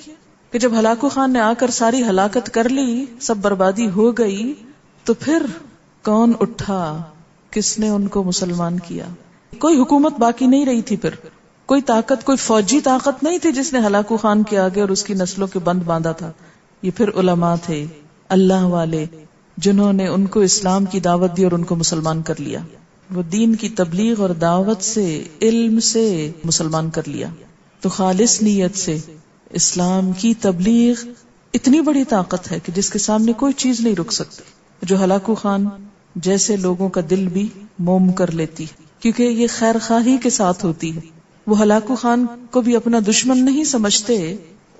کہ جب ہلاکو خان نے آ کر ساری ہلاکت کر لی، سب بربادی ہو گئی، تو پھر کون اٹھا؟ کس نے ان کو مسلمان کیا؟ کوئی حکومت باقی نہیں رہی تھی، پھر کوئی طاقت، کوئی فوجی طاقت نہیں تھی جس نے ہلاکو خان کے آگے اور اس کی نسلوں کے بند باندھا تھا. یہ پھر علماء تھے، اللہ والے، جنہوں نے ان کو اسلام کی دعوت دی اور ان کو مسلمان کر لیا. وہ دین کی تبلیغ اور دعوت سے، علم سے مسلمان کر لیا. تو خالص نیت سے اسلام کی تبلیغ اتنی بڑی طاقت ہے کہ جس کے سامنے کوئی چیز نہیں رک سکتی، جو ہلاکو خان جیسے لوگوں کا دل بھی موم کر لیتی، کیونکہ یہ خیر خواہی کے ساتھ ہوتی ہے. وہ ہلاکو خان کو بھی اپنا دشمن نہیں سمجھتے،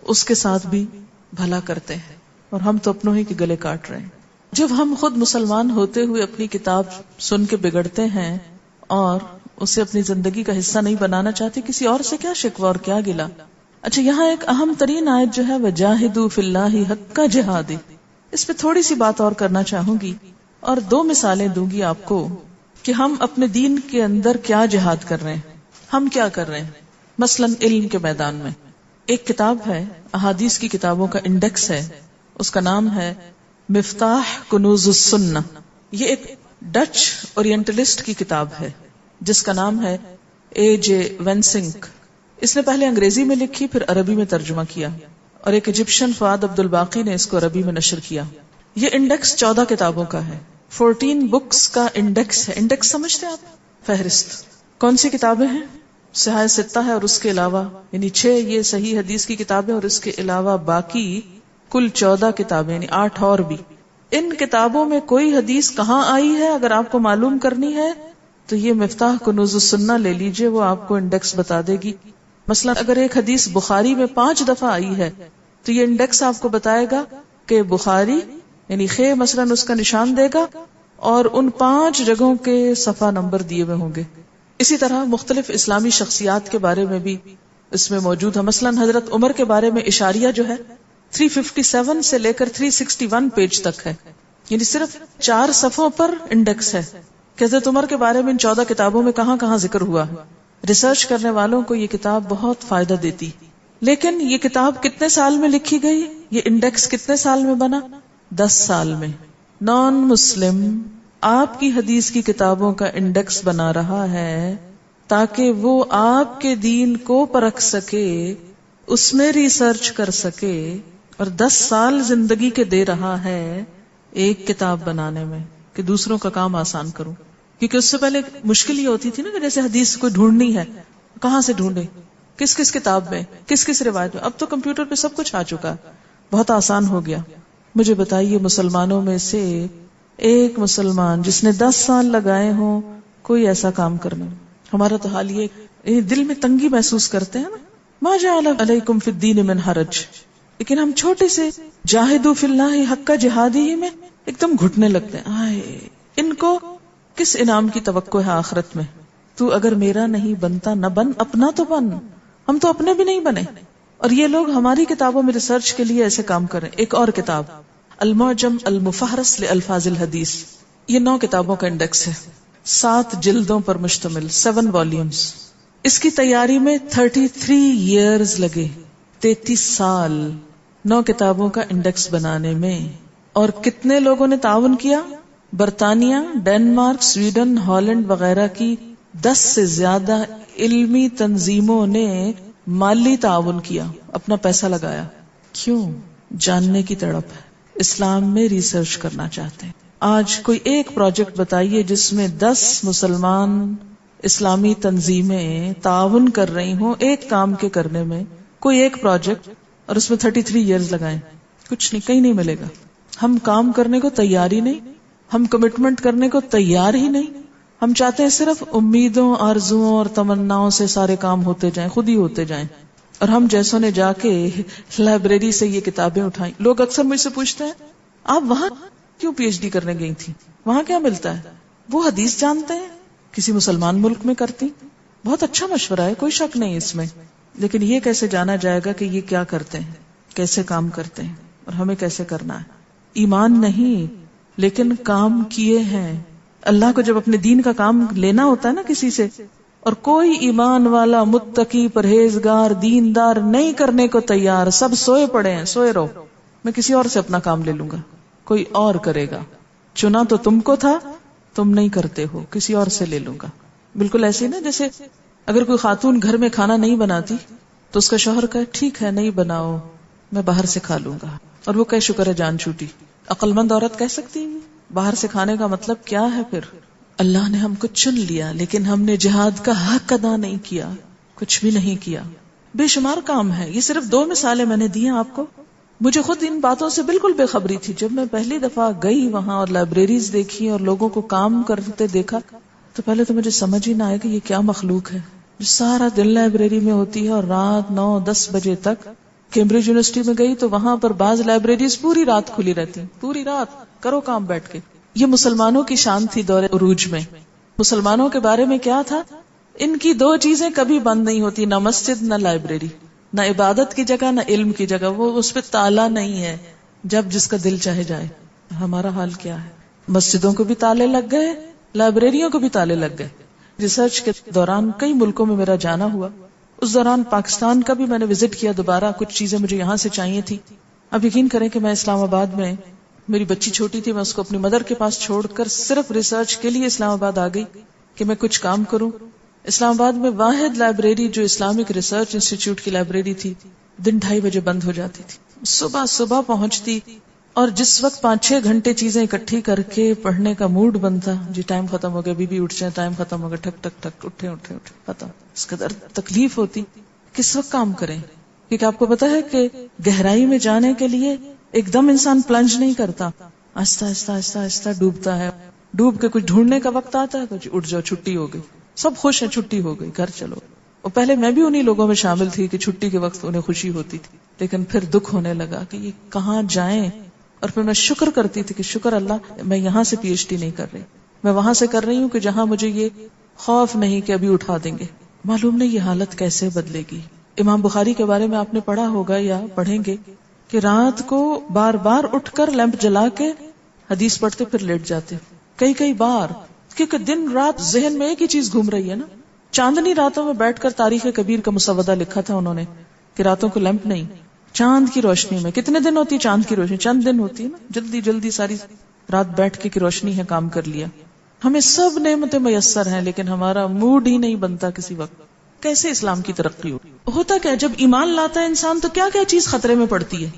اس کے ساتھ بھی بھلا کرتے ہیں، اور ہم تو اپنوں ہی کے گلے کاٹ رہے ہیں. جب ہم خود مسلمان ہوتے ہوئے اپنی کتاب سن کے بگڑتے ہیں اور اسے اپنی زندگی کا حصہ نہیں بنانا چاہتے، کسی اور سے کیا شکوہ اور کیا گلا. اچھا، یہاں ایک اہم ترین آیت جو ہے وَجَاهِدُوا فِي اللَّهِ حَقَّ جِهَادِهِ، اس پہ تھوڑی سی بات اور کرنا چاہوں گی اور دو مثالیں دوں گی آپ کو کہ ہم اپنے دین کے اندر کیا جہاد کر رہے ہیں، ہم کیا کر رہے ہیں. مثلا علم کے میدان میں ایک کتاب ہے، احادیث کی کتابوں کا انڈیکس ہے، اس کا نام ہے مفتاح کنوز السنہ. یہ ایک ڈچ اورینٹلسٹ کی کتاب ہے جس کا نام ہے A.J. وینسنک. اس نے پہلے انگریزی میں لکھی، پھر عربی میں ترجمہ کیا، اور ایک ایجپشن فؤاد عبد الباقی نے اس کو عربی میں نشر کیا. یہ انڈیکس 14 کتابوں کا ہے، 14 بکس کا انڈیکس ہے. انڈیکس سمجھتے ہیں آپ؟ فہرست. کون سی کتابیں ہیں؟ صحیح ستہ ہے، اور اس کے علاوہ یعنی 6 یہ صحیح حدیث کی کتابیں، اور اس کے علاوہ باقی کل 14 کتابیں یعنی 8 اور بھی. ان کتابوں میں کوئی حدیث کہاں آئی ہے اگر آپ کو معلوم کرنی ہے تو یہ مفتاح کنوز السنہ لے لیجئے، وہ آپ کو انڈیکس بتا دے گی. مثلا اگر ایک حدیث بخاری میں 5 دفعہ آئی ہے تو یہ انڈیکس آپ کو بتائے گا کہ بخاری یعنی خے مثلا اس کا نشان دے گا، اور ان 5 جگہوں کے صفحہ نمبر دیے ہوئے ہوں گے. اسی طرح مختلف اسلامی شخصیات کے بارے میں بھی اس میں موجود ہے. مثلا حضرت عمر کے بارے میں اشاریہ جو ہے 357 سے لے کر 361 پیج تک ہے، یعنی صرف 4 صفحوں پر انڈیکس ہے کہ حضرت عمر کے بارے میں ان 14 کتابوں میں کہاں کہاں ذکر ہوا ہے. ریسرچ کرنے والوں کو یہ کتاب بہت فائدہ دیتی. لیکن یہ کتاب کتنے سال میں لکھی گئی؟ یہ انڈیکس کتنے سال میں بنا؟ 10 سال میں. نان مسلم آپ کی حدیث کی کتابوں کا انڈیکس بنا رہا ہے تاکہ وہ آپ کے دین کو پرکھ سکے، اس میں ریسرچ کر سکے، اور 10 سال زندگی کے دے رہا ہے ایک کتاب بنانے میں کہ دوسروں کا کام آسان کروں. کیونکہ اس سے پہلے مشکل یہ ہوتی تھی نا کہ جیسے حدیث کوئی ڈھونڈنی ہے، کہاں سے ڈھونڈے، کس کس کتاب میں، کس کس روایت میں. اب تو کمپیوٹر پہ سب کچھ آ چکا ہے، بہت آسان ہو گیا. مجھے بتائیے مسلمانوں میں سے ایک مسلمان جس نے 10 سال لگائے ہوں کوئی ایسا کام کرنے. ہمارا تو حال یہ دل میں تنگی محسوس کرتے ہیں نا، ما جعل علیکم فی الدین من حرج، لیکن ہم چھوٹے سے جاہدوا فی اللہ حق جہادہ میں ایک دم گھٹنے لگتے ہیں. آئے ان کو کس انعام کی توقع ہے آخرت میں؟ تو اگر میرا نہیں بنتا نہ بن، اپنا تو بن. ہم تو اپنے بھی نہیں بنے، اور یہ لوگ ہماری کتابوں میں ریسرچ کے لیے ایسے کام کریں. ایک اور کتاب المعجم المفہرس لالفاظ الحدیث، یہ 9 کتابوں کا انڈیکس ہے، 7 جلدوں پر مشتمل، 7 والیومز. اس کی تیاری میں 33 ایئرز لگے، 33 سال 9 کتابوں کا انڈیکس بنانے میں. اور کتنے لوگوں نے تعاون کیا؟ برطانیہ، ڈنمارک، سویڈن، ہالینڈ وغیرہ کی 10 سے زیادہ علمی تنظیموں نے مالی تعاون کیا، اپنا پیسہ لگایا. کیوں؟ جاننے کی تڑپ ہے، اسلام میں ریسرچ کرنا چاہتے ہیں. آج کوئی ایک پروجیکٹ بتائیے جس میں 10 مسلمان اسلامی تنظیمیں تعاون کر رہی ہوں ایک کام کے کرنے میں، کوئی ایک پروجیکٹ، اور اس میں 33 ایئرز لگائیں. کچھ نہیں، کہیں نہیں ملے گا. ہم کام کرنے کو تیار ہی نہیں، ہم کمٹمنٹ کرنے کو تیار ہی نہیں. ہم چاہتے ہیں صرف امیدوں، آرزوؤں اور تمناؤں سے سارے کام ہوتے جائیں، خود ہی ہوتے جائیں. اور ہم جیسوں نے جا کے لائبریری سے یہ کتابیں اٹھائیں. لوگ اکثر مجھ سے پوچھتے ہیں آپ وہاں کیوں پی ایچ ڈی کرنے گئی تھی، وہاں کیا ملتا ہے؟ وہ حدیث جانتے ہیں، کسی مسلمان ملک میں کرتی. بہت اچھا مشورہ ہے، کوئی شک نہیں اس میں، لیکن یہ کیسے جانا جائے گا کہ یہ کیا کرتے ہیں، کیسے کام کرتے ہیں اور ہمیں کیسے کرنا ہے؟ ایمان نہیں لیکن کام کیے ہیں. اللہ کو جب اپنے دین کا کام لینا ہوتا ہے نا کسی سے، اور کوئی ایمان والا متقی پرہیزگار دیندار نہیں کرنے کو تیار، سب سوئے پڑے ہیں، سوئے رہو، میں کسی اور سے اپنا کام لے لوں گا، کوئی اور کرے گا، چنا تو تم کو تھا، تم نہیں کرتے ہو، کسی اور سے لے لوں گا. بالکل ایسے نا جیسے اگر کوئی خاتون گھر میں کھانا نہیں بناتی تو اس کا شوہر کہے ٹھیک ہے نہیں بناؤ، میں باہر سے کھا لوں گا، اور وہ کہے شکر ہے جان چھوٹی. عقل مند عورت کہہ سکتی ہے باہر سے کھانے کا مطلب کیا ہے؟ پھر اللہ نے ہم کو چن لیا لیکن ہم نے جہاد کا حق ادا نہیں کیا، کچھ بھی نہیں کیا. بے شمار کام ہے، یہ صرف 2 مثالیں میں نے دی ہیں آپ کو. مجھے خود ان باتوں سے بالکل بے خبری تھی. جب میں پہلی دفعہ گئی وہاں اور لائبریریز دیکھی اور لوگوں کو کام کرتے دیکھا تو پہلے تو مجھے سمجھ ہی نہ آیا کہ یہ کیا مخلوق ہے جو سارا دن لائبریری میں ہوتی ہے اور رات 9-10 بجے تک. کیمبرج یونیورسٹی میں گئی تو وہاں پر بعض لائبریریز پوری رات کھلی رہتی، پوری رات کرو کام بیٹھ کے. یہ مسلمانوں کی شان تھی دور عروج میں. مسلمانوں کے بارے میں کیا تھا؟ ان کی 2 چیزیں کبھی بند نہیں ہوتی، نہ مسجد نہ لائبریری، نہ عبادت کی جگہ نہ علم کی جگہ. وہ اس پہ تالا نہیں ہے، جب جس کا دل چاہے جائے. ہمارا حال کیا ہے؟ مسجدوں کو بھی تالے لگ گئے، لائبریریوں کو بھی تالے لگ گئے. ریسرچ کے دوران کئی ملکوں میں میرا جانا ہوا. اس دوران پاکستان کا بھی میں نے وزٹ کیا دوبارہ، کچھ چیزیں مجھے یہاں سے چاہیے تھی. اب یقین کریں کہ میں اسلام آباد میں، میری بچی چھوٹی تھی، میں اس کو اپنی مدر کے پاس چھوڑ کر صرف ریسرچ کے لیے اسلام آباد آ گئی کہ میں کچھ کام کروں. اسلام آباد میں واحد لائبریری جو اسلامک ریسرچ انسٹیٹیوٹ کی لائبریری تھی، دن 2:30 بجے بند ہو جاتی تھی. صبح پہنچتی اور جس وقت 5-6 گھنٹے چیزیں اکٹھی کر کے پڑھنے کا موڈ بنتا، جی ٹائم ختم ہو گیا، بی اٹھ جائیں، ٹائم ختم ہو گیا، ٹھک ٹھک ٹھک، اٹھے ختم. اس قدر تکلیف ہوتی، کس وقت کام کریں؟ کیونکہ آپ کو پتا ہے کہ گہرائی میں جانے کے لیے ایک دم انسان پلنج نہیں کرتا، آہستہ آہستہ آہستہ آہستہ ڈوبتا ہے. ڈوب کے کچھ ڈھونڈنے کا وقت آتا ہے تو اٹھ جاؤ، چھٹی ہو گئی، سب خوش ہیں، چھٹی ہو گئی، گھر چلو. اور پہلے میں بھی انہی لوگوں میں شامل تھی کہ چھٹی کے وقت انہیں خوشی ہوتی تھی، لیکن پھر دکھ ہونے لگا کہ یہ کہاں جائیں. اور پھر میں شکر کرتی تھی کہ شکر اللہ میں یہاں سے پی ایچ ڈی نہیں کر رہی، میں وہاں سے کر رہی ہوں کہ جہاں مجھے یہ خوف نہیں کہ ابھی اٹھا دیں گے. معلوم نہیں یہ حالت کیسے بدلے گی. امام بخاری کے بارے میں آپ نے پڑھا ہوگا یا پڑھیں گے کہ رات کو بار بار اٹھ کر لیمپ جلا کے حدیث پڑھتے پھر لیٹ جاتے، کئی بار، کیونکہ دن رات ذہن میں ایک ہی چیز گھوم رہی ہے نا. چاندنی راتوں میں بیٹھ کر تاریخ کبیر کا مسودہ لکھا تھا انہوں نے کہ راتوں کو لیمپ نہیں، چاند کی روشنی میں. کتنے دن ہوتی ہے چاند کی روشنی؟ چند دن ہوتی ہے نا. جلدی ساری رات بیٹھ کے کی روشنی ہے کام کر لیا. ہمیں سب نعمتیں میسر ہیں لیکن ہمارا موڈ ہی نہیں بنتا کسی وقت. کیسے اسلام کی ترقی ہو؟ ہوتا کیا جب ایمان لاتا ہے انسان تو کیا کیا چیز خطرے میں پڑتی ہے.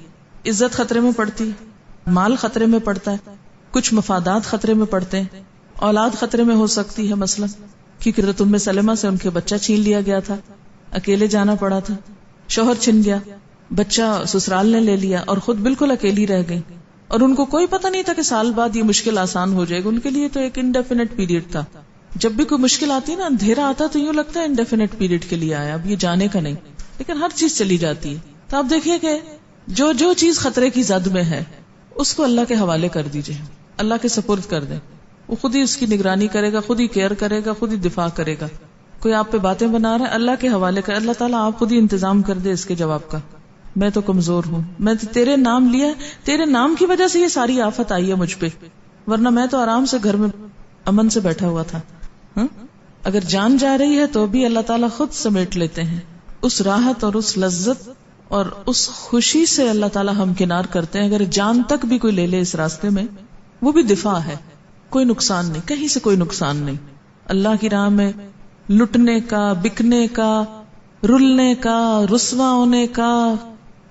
عزت خطرے میں پڑتی ہے، مال خطرے میں پڑتا ہے، کچھ مفادات خطرے میں پڑتے ہیں، اولاد خطرے میں ہو سکتی ہے. مثلا کیونکہ رت ام سلمہ سے ان کے بچہ چھین لیا گیا تھا، اکیلے جانا پڑا تھا، شوہر چھن گیا، بچہ سسرال نے لے لیا اور خود بالکل اکیلی رہ گئی. اور ان کو کوئی پتہ نہیں تھا کہ سال بعد یہ مشکل آسان ہو جائے گا. ان کے لیے تو ایک انڈیفینٹ پیریڈ تھا. جب بھی کوئی مشکل آتی ہے نا، اندھیرا آتا تو یوں لگتا ہے انڈیفینٹ پیریڈ کے لیے آیا، اب یہ جانے کا نہیں، لیکن ہر چیز چلی جاتی ہے. تو آپ دیکھیے کہ جو چیز خطرے کی زد میں ہے اس کو اللہ کے حوالے کر دیجئے، اللہ کے سپرد کر دیں. وہ خود ہی اس کی نگرانی کرے گا، خود ہی کیئر کرے گا، خود ہی دفاع کرے گا. کوئی آپ پہ باتیں بنا رہا ہے، اللہ کے حوالے کر، اللہ تعالیٰ آپ خود ہی انتظام کر دے اس کے جواب کا. میں تو کمزور ہوں، میں تو تیرے نام لیا، تیرے نام کی وجہ سے یہ ساری آفت آئی ہے مجھ پہ. ورنہ میں تو آرام سے گھر میں امن سے بیٹھا ہوا تھا. اگر جان جا رہی ہے تو بھی اللہ تعالیٰ خود سمیٹ لیتے ہیں. اس راحت اور اس لذت اور اس خوشی سے اللہ تعالیٰ ہمکنار کرتے ہیں. اگر جان تک بھی کوئی لے لے اس راستے میں, وہ بھی دفاع ہے, کوئی نقصان نہیں, کہیں سے کوئی نقصان نہیں. اللہ کی راہ میں لٹنے کا, بکنے کا, رلنے کا, رسوا ہونے کا,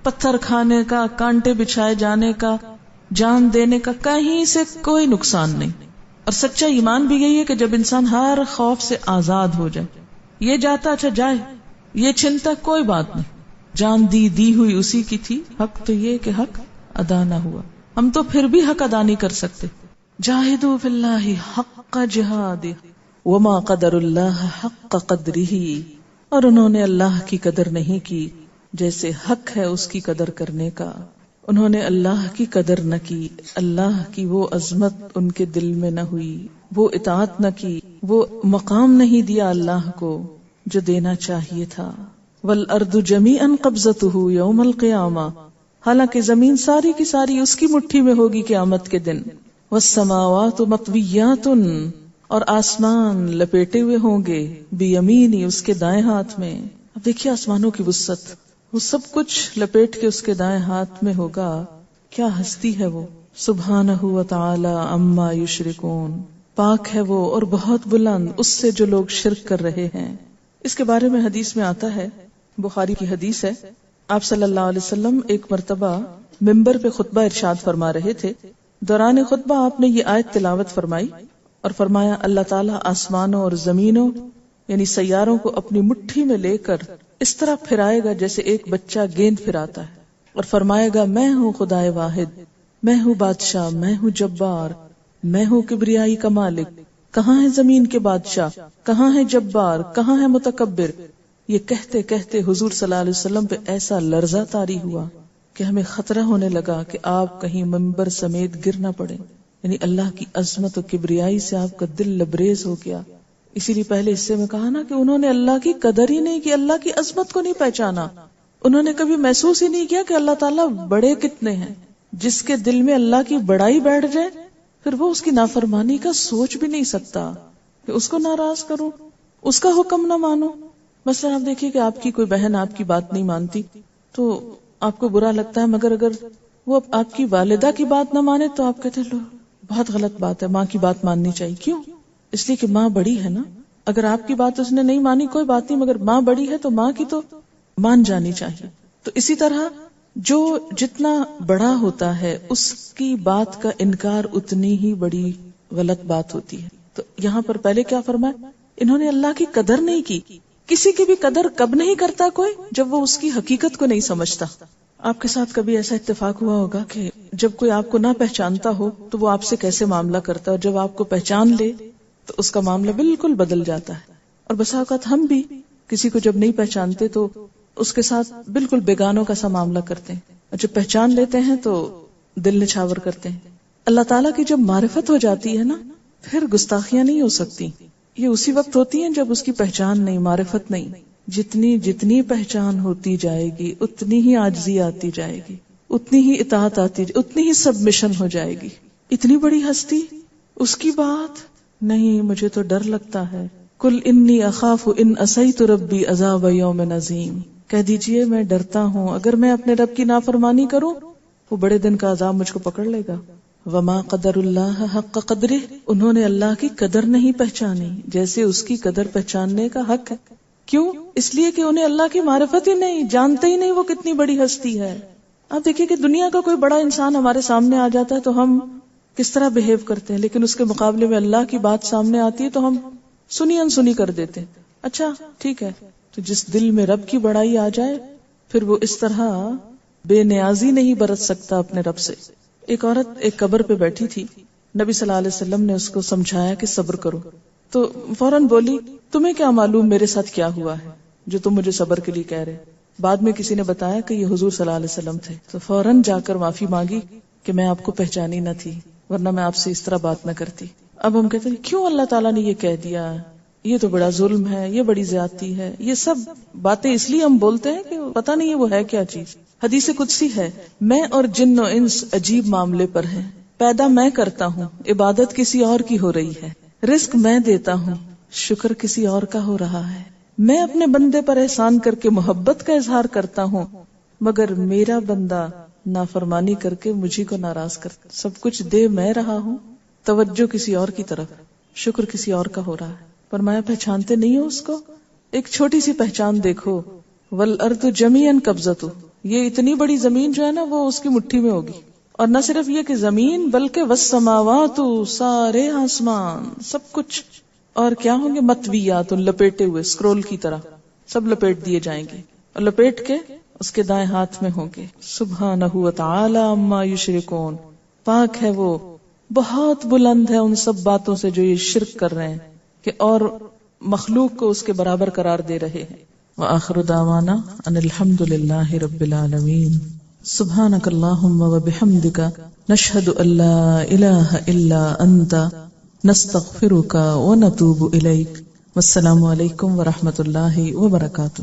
پتھر کھانے کا, کانٹے بچھائے جانے کا, جان دینے کا, کہیں سے کوئی نقصان نہیں. اور سچا ایمان بھی یہی ہے کہ جب انسان ہر خوف سے آزاد ہو جائے, یہ جاتا اچھا جائے, یہ چھنتا کوئی بات نہیں, جان دی ہوئی اسی کی تھی, حق تو یہ کہ حق ادا نہ ہوا. ہم تو پھر بھی حق ادا نہیں کر سکتے. جاہدوا فی اللہ حق جہادہ وما قدر اللہ حق قدرہ, اور انہوں نے اللہ کی قدر نہیں کی جیسے حق ہے اس کی قدر کرنے کا. انہوں نے اللہ کی قدر نہ کی, اللہ کی وہ عظمت ان کے دل میں نہ ہوئی, وہ اطاعت نہ کی, وہ مقام نہیں دیا اللہ کو جو دینا چاہیے تھا. والارض جمیعا قبضتہ یوم القیامہ, حالانکہ زمین ساری کی ساری اس کی مٹھی میں ہوگی قیامت کے دن. والسماوات مطویات, اور آسمان لپیٹے ہوئے ہوں گے, بیمینی اس کے دائیں ہاتھ میں. اب دیکھیے آسمانوں کی وسعت, وہ سب کچھ لپیٹ کے اس کے دائیں ہاتھ میں ہوگا. کیا ہستی ہے وہ, سبحانہ و تعالی عما یشرکون, پاک ہے وہ اور بہت بلند اس سے جو لوگ شرک کر رہے ہیں. اس کے بارے میں حدیث میں آتا ہے, بخاری کی حدیث ہے, آپ صلی اللہ علیہ وسلم ایک مرتبہ ممبر پہ خطبہ ارشاد فرما رہے تھے. دوران خطبہ آپ نے یہ آیت تلاوت فرمائی اور فرمایا اللہ تعالیٰ آسمانوں اور زمینوں یعنی سیاروں کو اپنی مٹھی میں لے کر اس طرح پھرائے گا جیسے ایک بچہ گیند پھراتا ہے, اور فرمائے گا میں ہوں خدائے واحد, میں ہوں بادشاہ, میں ہوں جبار, میں ہوں کبریائی کا مالک. کہاں ہے زمین کے بادشاہ, کہاں ہے جبار, کہاں ہے متکبر. یہ کہتے کہتے حضور صلی اللہ علیہ وسلم پہ ایسا لرزہ طاری ہوا کہ ہمیں خطرہ ہونے لگا کہ آپ کہیں منبر سمیت گر نہ پڑے. یعنی اللہ کی عظمت و کبریائی سے آپ کا دل لبریز ہو گیا. اسی لیے پہلے حصے میں کہا نا کہ انہوں نے اللہ کی قدر ہی نہیں کی, اللہ کی عظمت کو نہیں پہچانا. انہوں نے کبھی محسوس ہی نہیں کیا کہ اللہ تعالیٰ بڑے کتنے ہیں. جس کے دل میں اللہ کی بڑائی بیٹھ جائے پھر وہ اس کی نافرمانی کا سوچ بھی نہیں سکتا کہ اس کو ناراض کرو, اس کا حکم نہ مانو. مثلا آپ دیکھیے کہ آپ کی کوئی بہن آپ کی بات نہیں مانتی تو آپ کو برا لگتا ہے, مگر اگر وہ آپ کی والدہ کی بات نہ مانے تو آپ کہتے ہیں لو بہت غلط بات ہے, ماں کی بات ماننی چاہیے. کیوں؟ اس لیے کہ ماں بڑی ہے نا. اگر آپ کی بات اس نے نہیں مانی کوئی بات نہیں, مگر ماں بڑی ہے تو ماں کی تو مان جانی چاہیے. تو اسی طرح جو جتنا بڑا ہوتا ہے اس کی بات کا انکار اتنی ہی بڑی غلط بات ہوتی ہے. تو یہاں پر پہلے کیا فرمایا, انہوں نے اللہ کی قدر نہیں کی. کسی کی بھی قدر کب نہیں کرتا کوئی, جب وہ اس کی حقیقت کو نہیں سمجھتا. آپ کے ساتھ کبھی ایسا اتفاق ہوا ہوگا کہ جب کوئی آپ کو نہ پہچانتا ہو تو وہ آپ سے کیسے معاملہ کرتا ہے, اور جب آپ کو پہچان لے تو اس کا معاملہ بالکل بدل جاتا ہے. اور بسا اوقات ہم بھی کسی کو جب نہیں پہچانتے تو اس کے ساتھ بالکل بیگانوں کا سا معاملہ کرتے ہیں, اور جب پہچان لیتے ہیں تو دل نچھاور کرتے ہیں. اللہ تعالیٰ کی جب معرفت ہو جاتی ہے نا, پھر گستاخیاں نہیں ہو سکتی. یہ اسی وقت ہوتی ہیں جب اس کی پہچان نہیں, معرفت نہیں. جتنی پہچان ہوتی جائے گی اتنی ہی عاجزی آتی جائے گی, اتنی ہی اطاعت آتی, اتنی ہی سبمیشن ہو جائے گی. اتنی بڑی ہستی, اس کی بات نہیں, مجھے تو ڈر لگتا ہے. قل انی اخاف ان عصیت ربی عذاب یوم عظیم, کہہ دیجئے میں ڈرتا ہوں اگر میں اپنے رب کی نافرمانی کروں وہ بڑے دن کا عذاب مجھ کو پکڑ لے گا. وما قدر اللہ حق قدرہ, انہوں نے اللہ کی قدر نہیں پہچانی جیسے اس کی قدر پہچاننے کا حق ہے. کیوں؟ اس لیے کہ انہیں اللہ کی معرفت ہی نہیں, جانتے ہی نہیں وہ کتنی بڑی ہستی ہے. آپ دیکھیے کہ دنیا کا کوئی بڑا انسان ہمارے سامنے آ جاتا ہے تو ہم کس طرح بہیو کرتے ہیں, لیکن اس کے مقابلے میں اللہ کی بات سامنے آتی ہے تو ہم سنی انسنی کر دیتے ہیں. اچھا ٹھیک ہے, تو جس دل میں رب کی بڑائی آ جائے پھر وہ اس طرح بے نیازی نہیں برت سکتا اپنے رب سے. ایک عورت ایک قبر پہ بیٹھی تھی, نبی صلی اللہ علیہ وسلم نے اس کو سمجھایا کہ صبر کرو, تو فوراً بولی تمہیں کیا معلوم میرے ساتھ کیا ہوا ہے جو تم مجھے صبر کے لیے کہہ رہے. بعد میں کسی نے بتایا کہ یہ حضور صلی اللہ علیہ وسلم تھے, تو فوراً جا کر معافی مانگی کہ میں آپ کو پہچانی نہ تھی, ورنہ میں آپ سے اس طرح بات نہ کرتی. اب ہم کہتے ہیں کیوں اللہ تعالیٰ نے یہ کہہ دیا, یہ تو بڑا ظلم ہے, یہ بڑی زیادتی ہے. یہ سب باتیں اس لیے ہم بولتے ہیں کہ پتہ نہیں ہے وہ ہے کیا چیز. حدیث قدسی ہے, میں اور جن و انس عجیب معاملے پر ہیں, پیدا میں کرتا ہوں، عبادت کسی اور کی ہو رہی ہے، رزق میں دیتا ہوں، شکر کسی اور کا ہو رہا ہے، میں اپنے بندے پر احسان کر کے محبت کا اظہار کرتا ہوں، مگر میرا بندہ نافرمانی کر کے مجھے کو ناراض کرتا، سب کچھ دے میں رہا ہوں، توجہ کسی اور کی طرف، شکر کسی اور کا ہو رہا ہے۔ فرمایا پہچانتے نہیں ہو اس کو؟ ایک چھوٹی سی پہچان دیکھو، والارض جمیعا قبضتہ، یہ اتنی بڑی زمین جو ہے نا وہ اس کی مٹھی میں ہوگی، اور نہ صرف یہ کہ زمین بلکہ والسماوات، سارے آسمان، سب کچھ، اور کیا ہوں گے؟ مطویات، لپیٹے ہوئے اسکرول کی طرح سب لپیٹ دیے جائیں گے، اور لپیٹ کے اس کے دائیں ہاتھ میں ہوں گے۔ سبحانہ وتعالی عما یشرکون، پاک ہے وہ، بہت بلند ہے ان سب باتوں سے جو یہ شرک کر رہے ہیں کہ اور مخلوق کو اس کے برابر قرار دے رہے ہیں۔ وآخر دعوانا ان الحمد للہ رب العالمین۔ سبحانک اللہم وبحمدک، نشہد ان لا الہ الا انت، نستغفرک ونتوب الیک۔ والسلام علیکم ورحمۃ اللہ وبرکاتہ۔